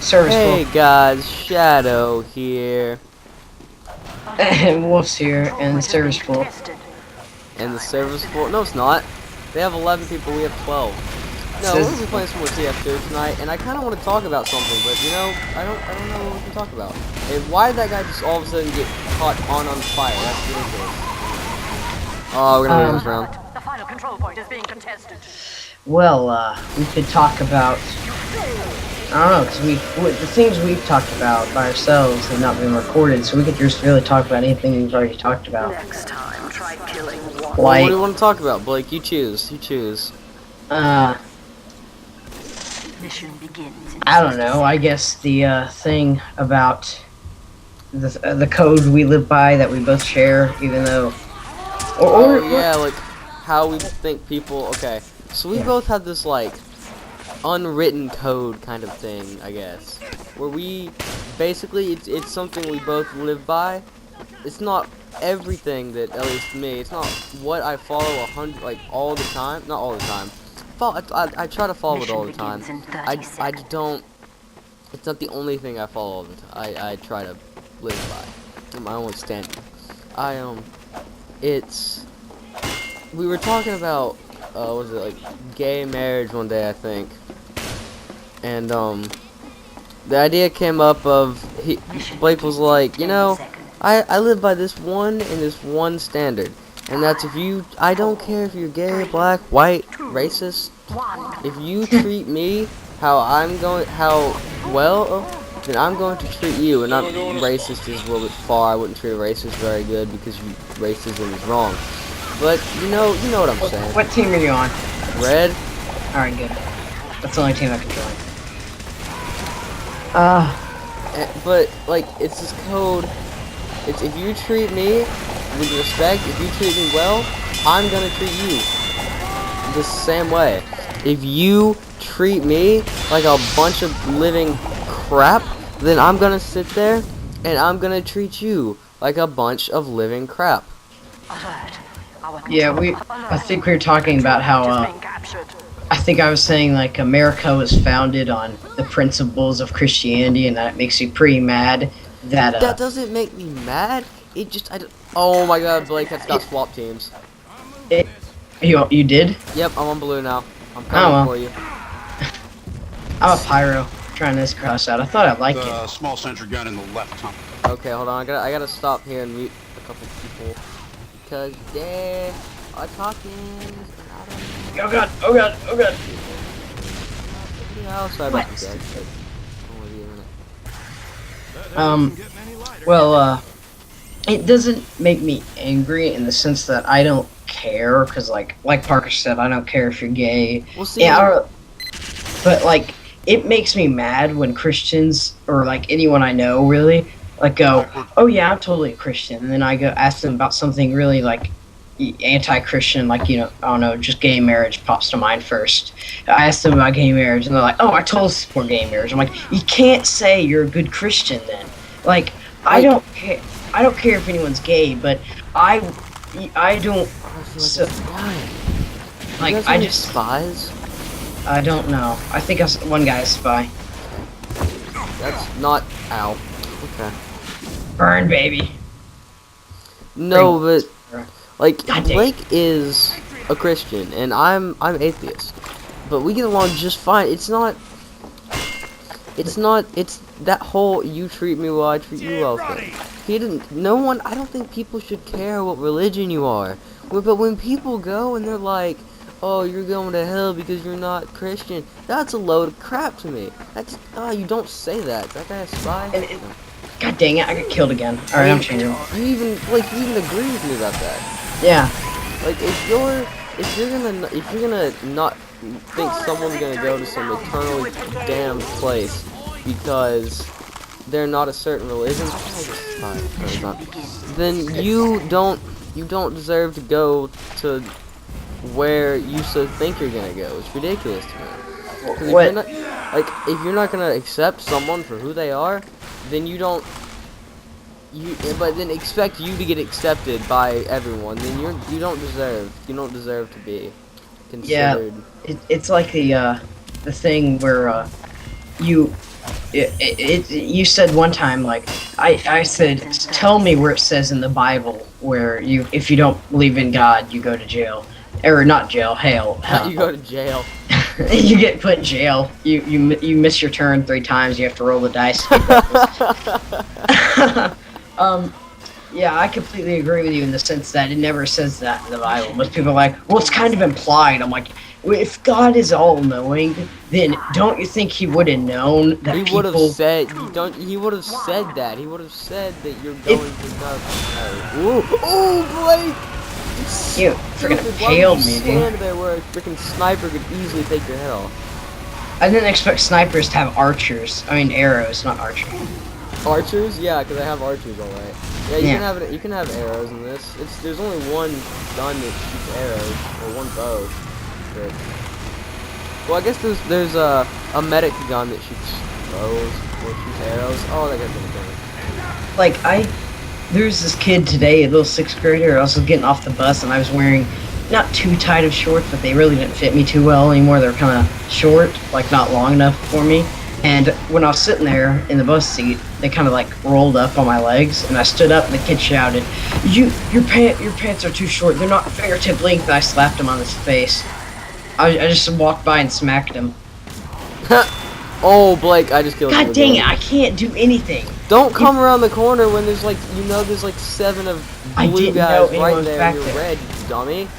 Serviceable. Hey guys, Shadow here, And Wolf's here, and serviceable. and the server's full. No, it's not. They have 11 people, we have 12. No, we're gonna be Says, playing some more TF2 tonight, and I kind of want to talk about something, but you know, I don't know what we can talk about. And why did that guy just all of a sudden get caught on fire? That's ridiculous. Oh, we're gonna lose this round. The final control point is being contested. well, we could talk about, I don't know, because the things we've talked about by ourselves have not been recorded, so we could just really talk about anything we've already talked about. Next time, try killing one. Well, what Like, do you want to talk about, Blake? You choose. You choose. Mission begins. I don't know, I guess the, thing about the code we live by that we both share, even though, Oh yeah, like how we think people. Okay, so we both have this like unwritten code kind of thing, I guess, where we basically it's something we both live by. It's not everything that, at least me, it's not what I follow like all the time. Not all the time. I try to follow it all the time. I don't. It's not the only thing I follow all the time. I try to live by my own standard. It's we were talking about what was it, like gay marriage one day, I think, and the idea came up of Blake was like, you know, I live by this one and this one standard, and that's I don't care if you're gay, black, white, racist, if you treat me how then I'm going to treat you. And not racist is a little bit far. I wouldn't treat a racist very good because racism is wrong. But you know what I'm saying. what team are you on? Red. Alright, good. That's the only team I can join. But like it's this code. It's if you treat me with respect, if you treat me well, I'm gonna treat you the same way. If you treat me like a bunch of living crap, then I'm gonna sit there and I'm gonna treat you like a bunch of living crap. Yeah, I think we were talking about how, I think I was saying, like, America was founded on the principles of Christianity, and that makes me pretty mad that, That doesn't make me mad. It just, oh my god, Blake, that's got swap teams. You did? Yep, I'm on blue now. I'm coming for you. I'm a pyro, trying this cross out. I thought I'd like it. Small sentry gun in the left hump. Okay, hold on, I gotta stop here and mute a couple people. Because they are talking, and I don't know. Oh god, oh god, oh god. Yeah, sorry about the dead. Well, it doesn't make me angry in the sense that I don't care, because, like Parker said, I don't care if you're gay. We'll see. Yeah, but, like, it makes me mad when Christians, or, like, anyone I know, really, like, go, oh yeah, I'm totally a Christian, and then I go ask them about something really, like, anti-Christian, like, you know, I don't know, just gay marriage pops to mind first. I asked them about gay marriage, and they're like, oh, I totally support gay marriage. I'm like, you can't say you're a good Christian then. Like, I don't care if anyone's gay, but I don't, so, like, I just, spies? I don't know. I think one guy's a spy. That's not, ow. Okay. Burn, baby. No, but like God dang. Blake is a Christian and I'm atheist, but we get along just fine. It's that whole you treat me well, I treat you well thing. I don't think people should care what religion you are. But when people go and they're like, oh, you're going to hell because you're not Christian, that's a load of crap to me. You don't say that. That guy a spy? God dang it, I got killed again. Alright, I'm changing. You even agree with me about that. Yeah. Like if you're gonna not think someone's gonna go to some eternally damned place because they're not a certain religion, then you don't deserve to go to where you so think you're gonna go. It's ridiculous to me. Because if you're not gonna accept someone for who they are, then but then expect you to get accepted by everyone, then you don't deserve to be considered. Yeah, it's like the thing where you You said one time, like, I said, tell me where it says in the Bible where if you don't believe in God, you go to jail, or not jail, hell. You go to jail. You get put in jail. You miss your turn 3 times. You have to roll the dice. um, yeah, I completely agree with you in the sense that it never says that in the Bible. Most people are like, well, it's kind of implied. I'm like, well, if God is all-knowing, then don't you think He would have known that He people? would have said, he would have said that. He would have said that you're going to go. Ooh, Blake! You freaking impaled me, dude. Stand there where a freaking sniper could easily take your head off. I didn't expect snipers to have archers. I mean arrows, not archers. Archers? Yeah, because I have archers, alright. Yeah, you can have arrows in this. There's only one gun that shoots arrows, or one bow. But, well, I guess there's a medic gun that shoots bows or shoots arrows. Oh, that guy's gonna Like there's this kid today, a little 6th grader. I was getting off the bus and I was wearing not too tight of shorts, but they really didn't fit me too well anymore. They're kind of short, like not long enough for me. And when I was sitting there in the bus seat, they kind of like rolled up on my legs, and I stood up, and the kid shouted, your pants are too short. They're not fingertip length." And I slapped him on his face. I just walked by and smacked him. Oh, Blake, I just killed you. God dang it! I can't do anything. Don't come around the corner when there's like, there's like 7 of blue guys right there. And you're red, you dummy.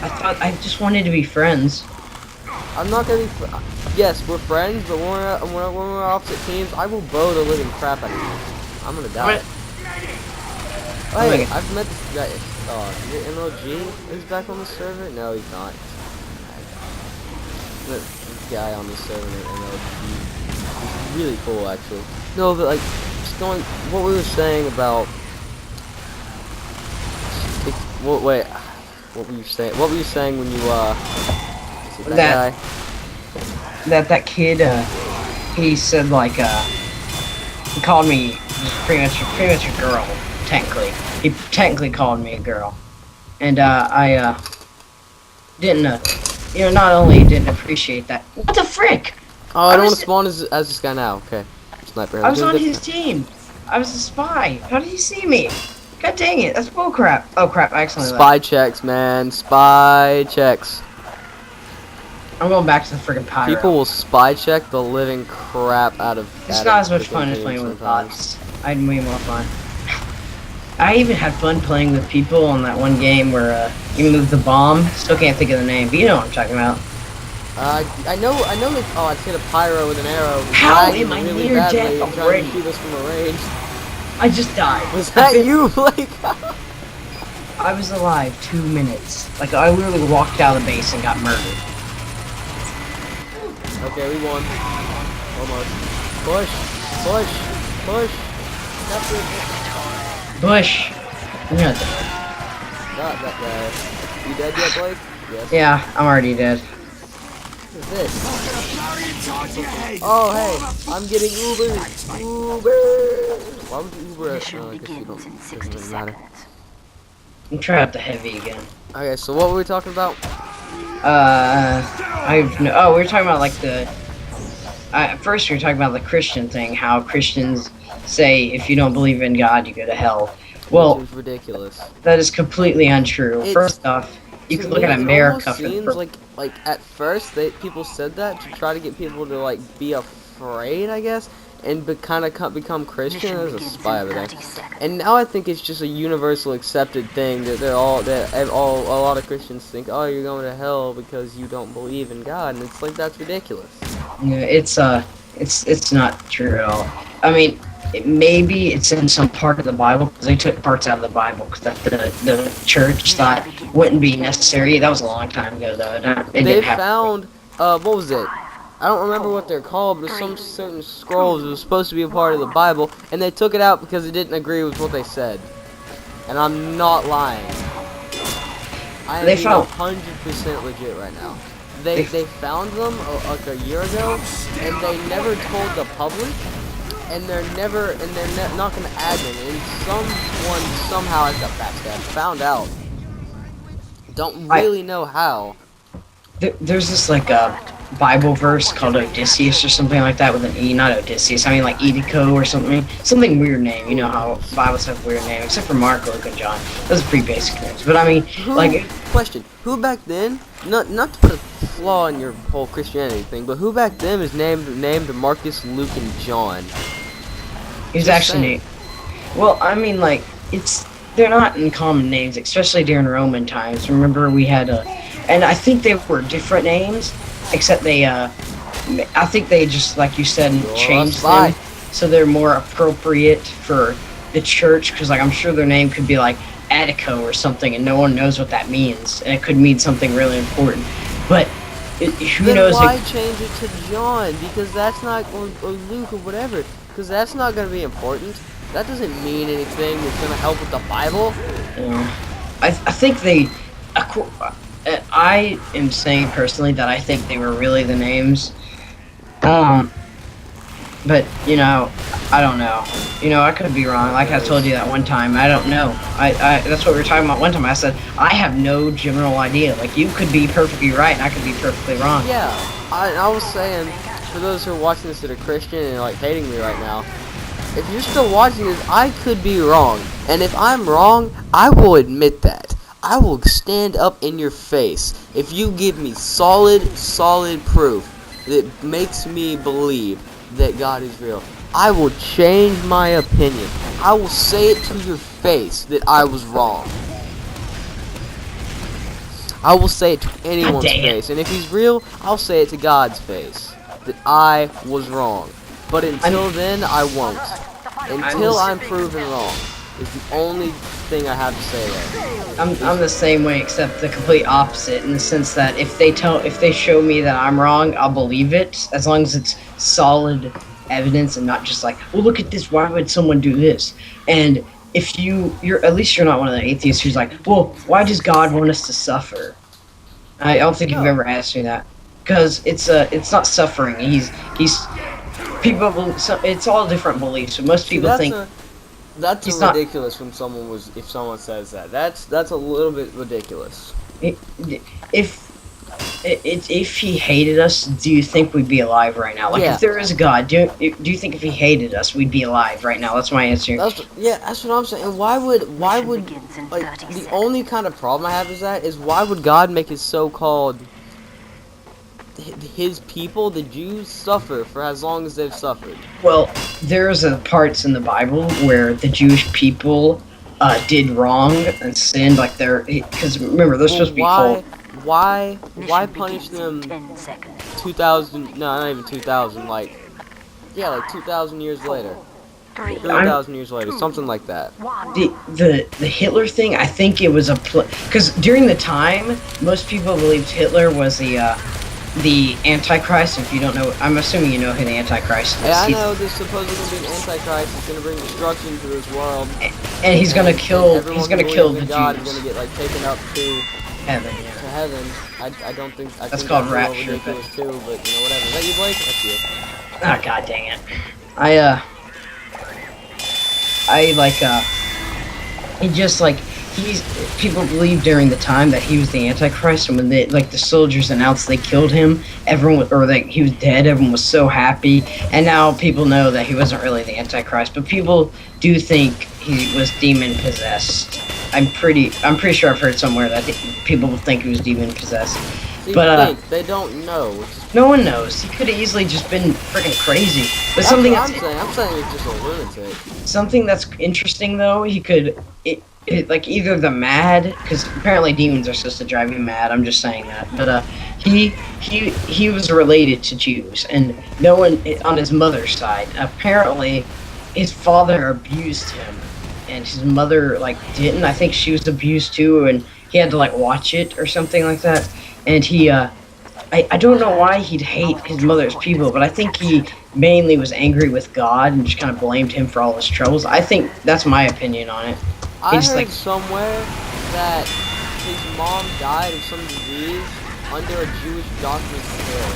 I just wanted to be friends. I'm not gonna be. Yes, we're friends, but when we're opposite teams, I will bow the living crap out of you. I'm gonna die. Oh, hey, I've met this guy. Your MLG is back on the server? No, he's not. This guy on the server named MLG. He's really cool, actually. No, but like, just going. What we were saying about. Wait. What were you saying? What were you saying when you that guy? That kid, he said like, he called me pretty much a girl, technically. He technically called me a girl. And, I, didn't, not only didn't appreciate that. What the frick? Oh, I don't want to spawn as this guy now. Okay. Sniper. I was on his team. I was a spy. How did he see me? God dang it, that's bullcrap. Oh crap, I accidentally Spy checks, man. Spy checks. I'm going back to the friggin' pyro. People will spy check the living crap out of. It's not as much fun as playing with bots. I had way more fun. I even had fun playing with people on that one game where even with the bomb. Still can't think of the name, but you know what I'm talking about. I know. That, oh, I hit a pyro with an arrow. How am I really near death and trying already? to shoot us from a range. I just died. Was that you, Blake? I was alive 2 minutes. Like I literally walked out of the base and got murdered. Okay, we won. Almost. Push. Bush. You're not dead. Got that guy. You dead yet, Blake? Yes. Yeah, I'm already dead. What is this? Oh, hey, I'm getting Uber. Why would you Uber? Mission begins in 60 seconds. I'm trying out the heavy again. Okay, so what were we talking about? we were talking about like the. First, we were talking about the Christian thing. How Christians say if you don't believe in God, you go to hell. Well, which is ridiculous. That is completely untrue. First off, you can look at America. It seems like at first people said that to try to get people to like be afraid, I guess, and become Christian as a spy over there. And now I think it's just a universal accepted thing that a lot of Christians think, oh, you're going to hell because you don't believe in God, and it's like that's ridiculous. Yeah, it's not true at all. I mean, maybe it's in some part of the Bible because they took parts out of the Bible because the church thought wouldn't be necessary. That was a long time ago, though. They found what was it? I don't remember what they're called, but some certain scrolls that was supposed to be a part of the Bible, and they took it out because it didn't agree with what they said. And I'm not lying. I am 100% legit right now. They found them like a year ago, and they never told the public, and they're not gonna add them. And someone somehow, I got backstab, found out. Don't really know how. There's this like Bible verse called Odysseus or something like that with an E, not Odysseus. I mean like Edico or something weird name. You know how Bibles have weird names, except for Mark, Luke, and John. Those are pretty basic names. But I mean, like, Question: Who back then? Not to put a flaw in your whole Christianity thing, but who back then is named Marcus, Luke, and John? he's Just actually saying. well, I mean, like, they're not in common names, especially during Roman times. Remember, we had and I think they were different names, except I think they just, like you said, changed them so they're more appropriate for the church. Because, like, I'm sure their name could be like Attico or something, and no one knows what that means, and it could mean something really important. But who Then knows? why change it to John? Because that's not, or Luke or whatever. Because that's not going to be important. That doesn't mean anything that's going to help with the Bible. I think they. I am saying personally that I think they were really the names. But you know, I don't know. You know, I could be wrong. Like I told you that one time, I don't know. I that's what we were talking about one time. I said I have no general idea. Like you could be perfectly right, and I could be perfectly wrong. Yeah, I was saying, for those who are watching this that are Christian and like hating me right now, if you're still watching this, I could be wrong. And if I'm wrong, I will admit that. I will stand up in your face if you give me solid proof that makes me believe that God is real. I will change my opinion. I will say it to your face that I was wrong. I will say it to anyone's face. And if he's real, I'll say it to God's face that I was wrong. But until then, I won't. Until I'm proven wrong is the only thing I have to say there. I'm the same way, except the complete opposite, in the sense that if they show me that I'm wrong, I'll believe it, as long as it's solid evidence and not just like, well, look at this, why would someone do this? And if you're at least you're not one of the atheists who's like, well, why does God want us to suffer? I don't think you've ever asked me that, because it's not suffering. He's people believe, it's all different beliefs. So most people think. That's He's ridiculous when if someone says that. That's a little bit ridiculous. If he hated us, do you think we'd be alive right now? Like, if there is a God, do you think if he hated us, we'd be alive right now? That's my answer. That's what I'm saying. And why would like the only kind of problem I have is why would God make his so-called his people, the Jews, suffer for as long as they've suffered? Well, there's parts in the Bible where the Jewish people did wrong and sinned, like because remember they're supposed to be called. Why punish them 2,000? No, not even 2,000. Like 2,000 years later, 3,000 years later, something like that. The Hitler thing, I think it was because during the time most people believed Hitler was the Antichrist. If you don't know, I'm assuming you know who the Antichrist is. Yeah, I know there's supposedly going to be an Antichrist that's going to bring destruction to this world. And he's going to kill. He's going to kill the Jews. God is going to get like taken up to heaven. Yeah. To heaven. I don't think. That's called rapture. Ridiculous too, but you know whatever. Is that you, Blake? That's you. Ah, god dang it. He just like. People believed during the time that he was the Antichrist, and when the soldiers announced they killed him, that he was dead, everyone was so happy. And now people know that he wasn't really the Antichrist, but people do think he was demon possessed. I'm pretty sure I've heard somewhere that people think he was demon possessed. But they don't know. No one knows. He could have easily just been freaking crazy. But I'm saying he's just a lunatic. Something that's interesting though, he could. Like either the mad, because apparently demons are supposed to drive you mad. I'm just saying that, but he was related to Jews, and no one on his mother's side. Apparently, his father abused him, and his mother didn't. I think she was abused too, and he had to watch it or something like that. And he I don't know why he'd hate his mother's people, but I think he mainly was angry with God and just kind of blamed him for all his troubles. I think that's my opinion on it. I heard somewhere that his mom died of some disease under a Jewish doctor's care.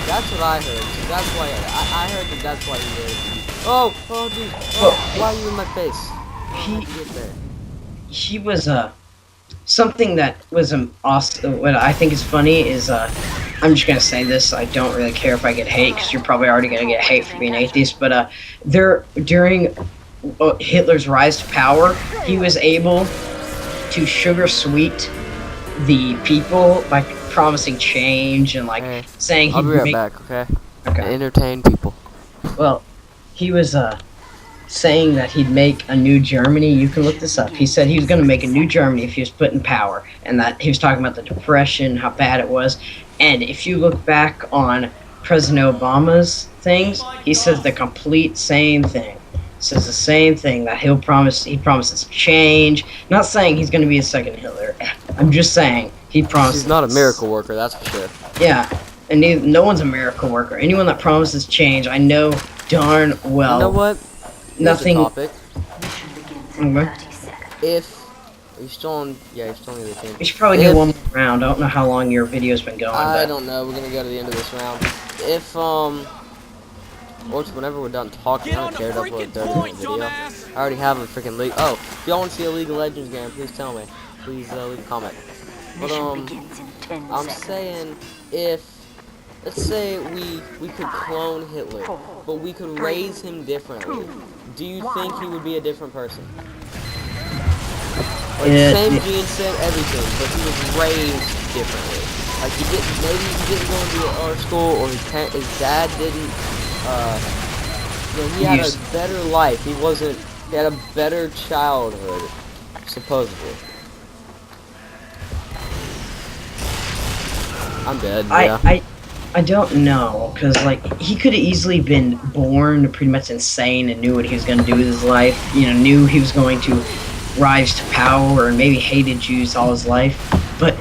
That's what I heard. So that's why I heard that's why he did it. Oh, dude. Why are you in my face? He was something that was awesome. What I think is funny is I'm just gonna say this. I don't really care if I get hate because you're probably already gonna get hate for being atheist. But there during Hitler's rise to power, he was able to sugar sweet the people by promising change and like Hey, saying I'll he'd be right make. back, okay? Okay. Entertain people. Well, he was saying that he'd make a new Germany. You can look this up. He said he was going to make a new Germany if he was put in power, and that he was talking about the Depression, how bad it was. And if you look back on President Obama's things, he says the complete same thing. Says the same thing that he promises change. Not saying he's going to be a second Hitler. I'm just saying he promises. He's not a miracle worker, that's for sure. Yeah, and no one's a miracle worker. Anyone that promises change, I know darn well. You know what? Nothing. Topic. Okay. If are you still on? Yeah, you're still on the team. We should probably do one more round. I don't know how long your video's been going. I But don't know. We're gonna go to the end of this round. If or whenever we're done talking, I don't care to upload a 30-minute video. I already have a freaking league. Oh, if y'all want to see a League of Legends game, please tell me. Please leave a comment. But I'm saying if let's say we could clone Hitler, but we could raise him differently. Do you think he would be a different person? Like same gene set, everything, but he was raised differently. Like maybe he didn't go into art school, or his dad didn't. You know, he had a better life. He had a better childhood, supposedly. I'm dead. Yeah. I don't know, because like he could have easily been born pretty much insane and knew what he was going to do with his life. You know, knew he was going to rise to power and maybe hated Jews all his life. But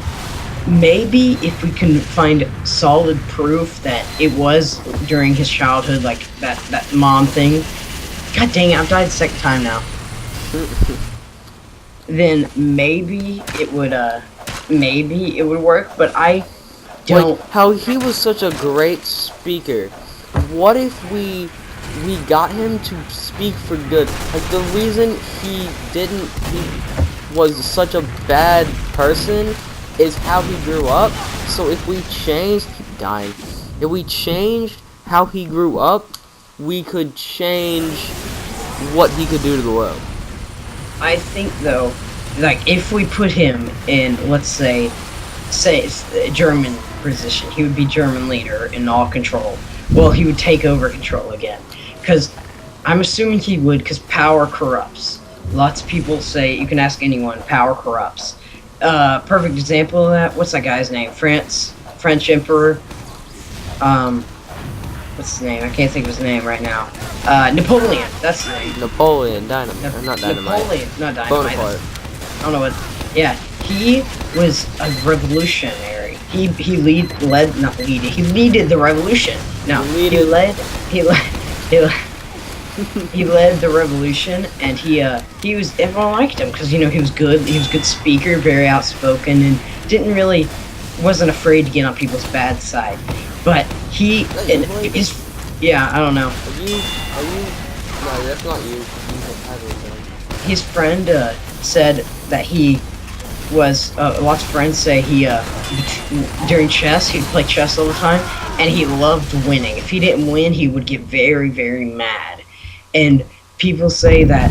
maybe if we can find solid proof that it was during his childhood, like that mom thing. God dang it, I've died the second time now. Then maybe it would work, but I don't. Like how he was such a great speaker. What if we got him to speak for good? Like the reason he was such a bad person is how he grew up. So if we changed, if we changed how he grew up, we could change what he could do to the world. I think though, like if we put him in, let's say it's a German position, he would be German leader in all control. Well, he would take over control again, because I'm assuming he would, because power corrupts. Lots of people say, you can ask anyone, power corrupts. Perfect example of that. What's that guy's name? French Emperor. What's his name? I can't think of his name right now. Napoleon. That's his name. Napoleon Dynamite. Not Dynamite. Napoleon, not Dynamite. Bonaparte. I don't know what. Yeah, he was a revolutionary. He leaded the revolution. No, he led the revolution, and everyone liked him because he was good. He was a good speaker, very outspoken, and wasn't afraid to get on people's bad side. But I don't know. Are you? No, that's not you. His friend said that he was. Lots of friends say he during chess he'd play chess all the time, and he loved winning. If he didn't win, he would get very, very mad. And people say that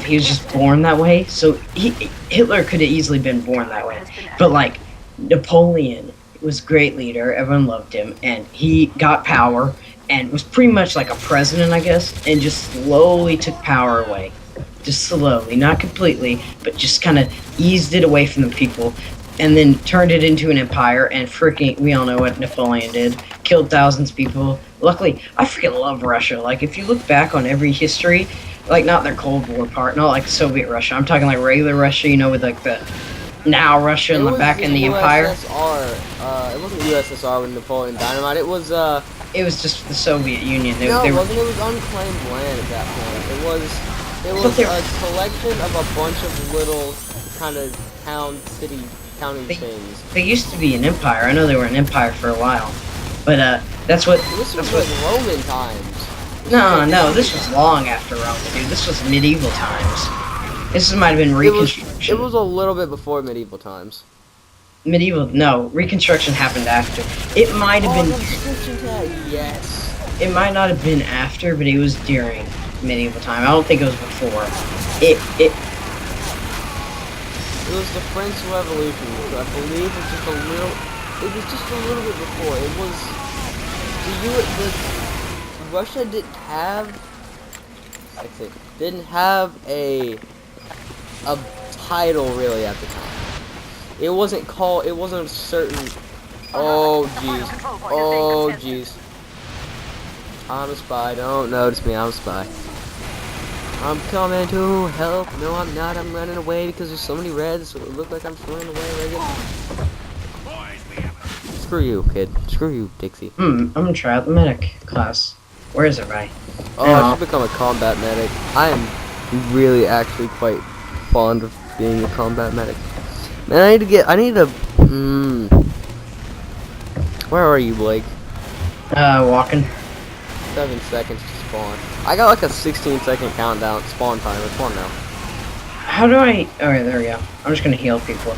he was just born that way. So Hitler could have easily been born that way. But like Napoleon was a great leader. Everyone loved him, and he got power and was pretty much like a president, I guess, and just slowly took power away. Just slowly, not completely, but just kind of eased it away from the people, and then turned it into an empire. And we all know what Napoleon did. Killed thousands of people. Luckily, I freaking love Russia. Like, if you look back on every history, like, not their Cold War part, not like Soviet Russia. I'm talking like regular Russia, with like the now Russia and back in the empire. It wasn't USSR with Napoleon Dynamite. It was just the Soviet Union. It wasn't. It was unclaimed land at that point. It was a collection of a bunch of little kind of county things. They used to be an empire. I know they were an empire for a while, but this was Roman times. No, this was long after Rome, dude. This was medieval times. This might have been Reconstruction. It was a little bit before medieval times. medieval. No, Reconstruction happened after. It might have Oh, been. the description tag. Yes. It might not have been after, but it was during medieval time. I don't think it was before. It It was the French Revolution, which I believe was just a little. It was just a little bit before. It was Russia didn't have a title really at the time. It wasn't called. It wasn't certain. Oh jeez. Oh jeez. I'm a spy. Don't notice me. I'm a spy. I'm coming to help. No, I'm not. I'm running away because there's so many reds, so it looks like I'm running away. Screw you, kid. Screw you, Dixie. I'm gonna try out the medic class. Where is everybody? Oh, I should become a combat medic. I am really actually quite fond of being a combat medic. Man, I need to, where are you, Blake? Walking. 7 seconds to spawn. I got like a 16-second countdown spawn timer. Spawn now. How do I? Alright, there we go. I'm just gonna heal people.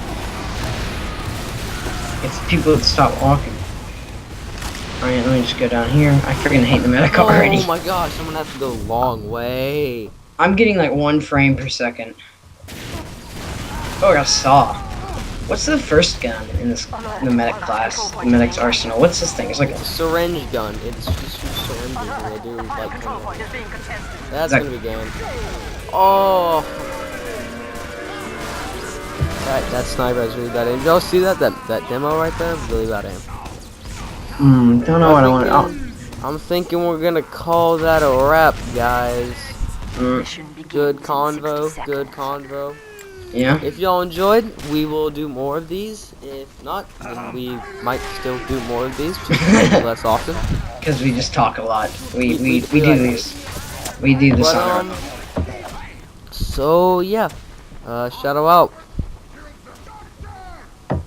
It's people that stop walking. Alright, let me just go down here. I freaking hate the medic already. Oh my gosh, I'm gonna have to go a long way. I'm getting like 1 frame per second. Oh, I got a saw. What's the first gun in the medic class? The medic's arsenal. What's this thing? It's like It's a syringe gun. It's just syringes and they do like that's gonna be game. Oh, that sniper is really bad aim. Did y'all see that demo right there? Really bad aim. Don't know what I want. Oh. I'm thinking we're gonna call that a wrap, guys. Good convo. Good convo. Yeah. If y'all enjoyed, we will do more of these. If not, then we might still do more of these, just less often. Because we just talk a lot. We do like these. We do this on our own. So yeah, Shadow out.